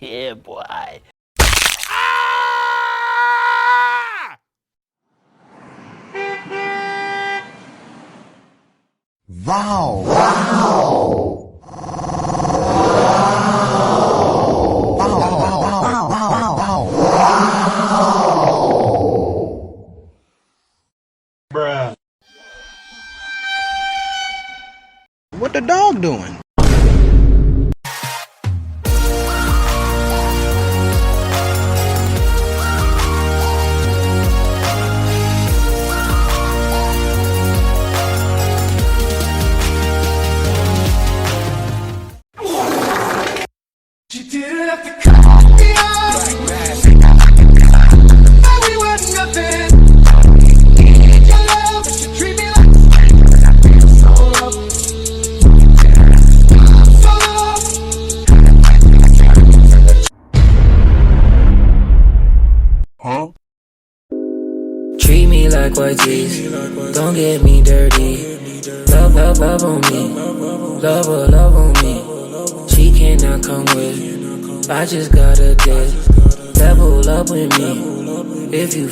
Yeah, boy. Wow! Wow! Wow! Wow! Wow! Bruh. What the dog doing? She didn't have to cut me off. Now we were nothing. Your love, she treat me like so love. So love. Huh? Treat me like white tees, don't get me dirty. Love, love, love on me, love, love on me. She cannot come with, I just got a dip. Level up with me, if you